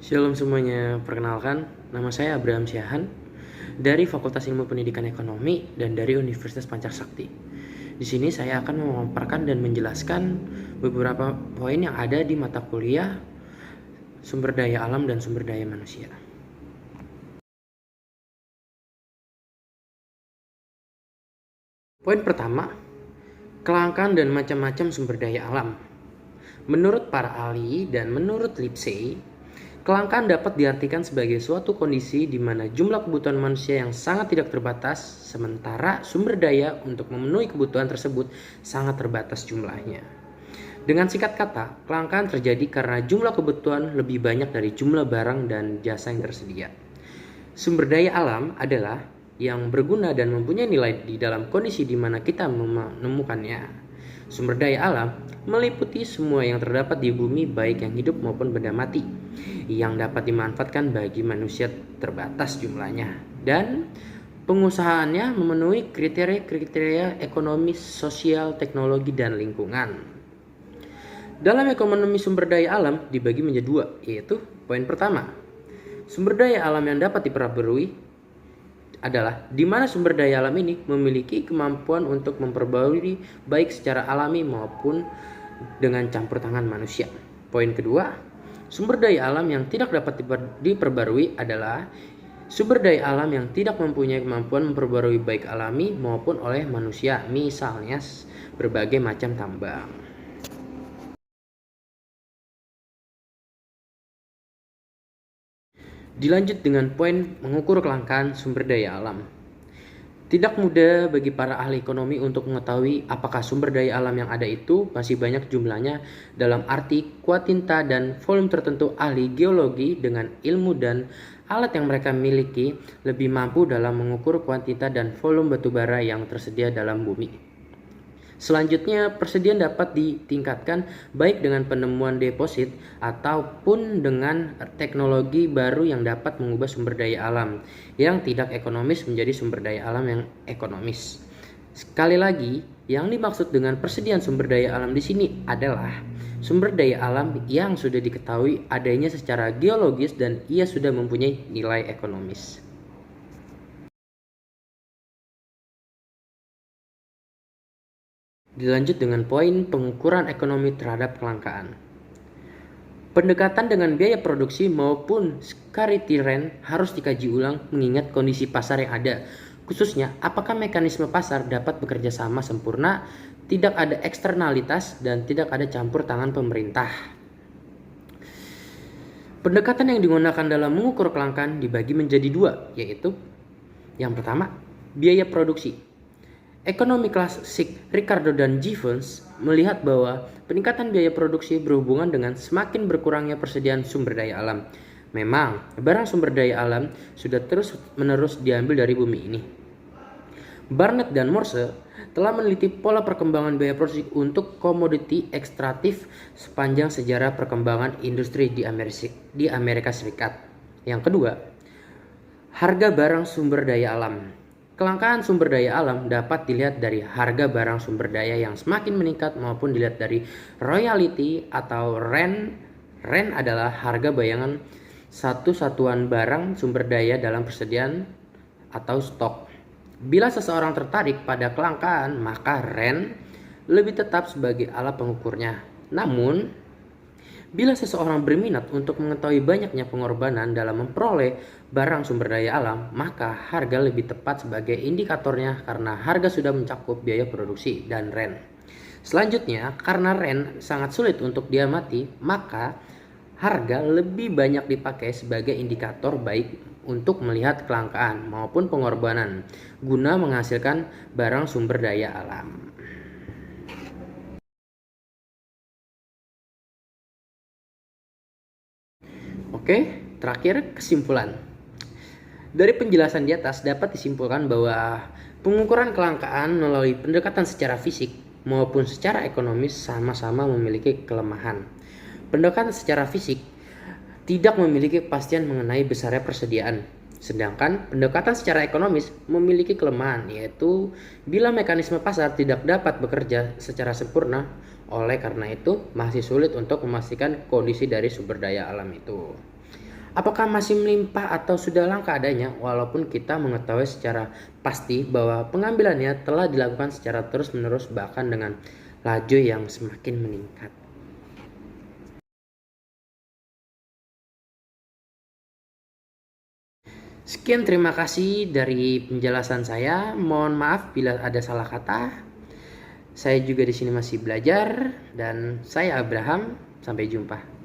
Shalom semuanya, perkenalkan, nama saya Abraham Syahan dari Fakultas Ilmu Pendidikan Ekonomi dan dari Universitas Pancasakti. Di sini saya akan memaparkan dan menjelaskan beberapa poin yang ada di mata kuliah sumber daya alam dan sumber daya manusia. Poin pertama, kelangkaan dan macam-macam sumber daya alam. Menurut para ahli dan menurut Lipsey, kelangkaan dapat diartikan sebagai suatu kondisi di mana jumlah kebutuhan manusia yang sangat tidak terbatas, sementara sumber daya untuk memenuhi kebutuhan tersebut sangat terbatas jumlahnya. Dengan singkat kata, kelangkaan terjadi karena jumlah kebutuhan lebih banyak dari jumlah barang dan jasa yang tersedia. Sumber daya alam adalah yang berguna dan mempunyai nilai di dalam kondisi di mana kita menemukannya. Sumber daya alam meliputi semua yang terdapat di bumi, baik yang hidup maupun benda mati, yang dapat dimanfaatkan bagi manusia terbatas jumlahnya, dan pengusahaannya memenuhi kriteria-kriteria ekonomi, sosial, teknologi, dan lingkungan. Dalam ekonomi sumber daya alam dibagi menjadi dua, yaitu poin pertama, sumber daya alam yang dapat diperbarui adalah di mana sumber daya alam ini memiliki kemampuan untuk memperbarui baik secara alami maupun dengan campur tangan manusia. Poin kedua, sumber daya alam yang tidak dapat diperbarui adalah sumber daya alam yang tidak mempunyai kemampuan memperbarui baik alami maupun oleh manusia, misalnya berbagai macam tambang. Dilanjut dengan poin mengukur kelangkaan sumber daya alam. Tidak mudah bagi para ahli ekonomi untuk mengetahui apakah sumber daya alam yang ada itu masih banyak jumlahnya dalam arti kuantitas dan volume tertentu. Ahli geologi dengan ilmu dan alat yang mereka miliki lebih mampu dalam mengukur kuantitas dan volume batubara yang tersedia dalam bumi. Selanjutnya, persediaan dapat ditingkatkan baik dengan penemuan deposit ataupun dengan teknologi baru yang dapat mengubah sumber daya alam yang tidak ekonomis menjadi sumber daya alam yang ekonomis. Sekali lagi, yang dimaksud dengan persediaan sumber daya alam di sini adalah sumber daya alam yang sudah diketahui adanya secara geologis dan ia sudah mempunyai nilai ekonomis. Dilanjut dengan poin pengukuran ekonomi terhadap kelangkaan. Pendekatan dengan biaya produksi maupun scarcity rent harus dikaji ulang mengingat kondisi pasar yang ada. Khususnya, apakah mekanisme pasar dapat bekerja sama sempurna, tidak ada eksternalitas, dan tidak ada campur tangan pemerintah. Pendekatan yang digunakan dalam mengukur kelangkaan dibagi menjadi dua, yaitu yang pertama, biaya produksi. Ekonomi klasik Ricardo dan Gibbons melihat bahwa peningkatan biaya produksi berhubungan dengan semakin berkurangnya persediaan sumber daya alam. Memang, barang sumber daya alam sudah terus-menerus diambil dari bumi ini. Barnett dan Morse telah meneliti pola perkembangan biaya produksi untuk komoditi ekstraktif sepanjang sejarah perkembangan industri di Amerika Serikat. Yang kedua, harga barang sumber daya alam. Kelangkaan sumber daya alam dapat dilihat dari harga barang sumber daya yang semakin meningkat maupun dilihat dari royalty atau rent. Rent adalah harga bayangan satu satuan barang sumber daya dalam persediaan atau stok. Bila seseorang tertarik pada kelangkaan, maka rent lebih tetap sebagai alat pengukurnya. Namun, bila seseorang berminat untuk mengetahui banyaknya pengorbanan dalam memperoleh barang sumber daya alam, maka harga lebih tepat sebagai indikatornya karena harga sudah mencakup biaya produksi dan rent. Selanjutnya, karena rent sangat sulit untuk diamati, maka harga lebih banyak dipakai sebagai indikator baik untuk melihat kelangkaan maupun pengorbanan guna menghasilkan barang sumber daya alam. Oke, terakhir kesimpulan. Dari penjelasan di atas dapat disimpulkan bahwa pengukuran kelangkaan melalui pendekatan secara fisik maupun secara ekonomis sama-sama memiliki kelemahan. Pendekatan secara fisik tidak memiliki kepastian mengenai besarnya persediaan, sedangkan pendekatan secara ekonomis memiliki kelemahan, yaitu bila mekanisme pasar tidak dapat bekerja secara sempurna. Oleh karena itu, masih sulit untuk memastikan kondisi dari sumber daya alam itu. Apakah masih melimpah atau sudah langka adanya, walaupun kita mengetahui secara pasti bahwa pengambilannya telah dilakukan secara terus-menerus bahkan dengan laju yang semakin meningkat. Sekian, terima kasih dari penjelasan saya. Mohon maaf bila ada salah kata. Saya juga di sini masih belajar dan saya Abraham. Sampai jumpa.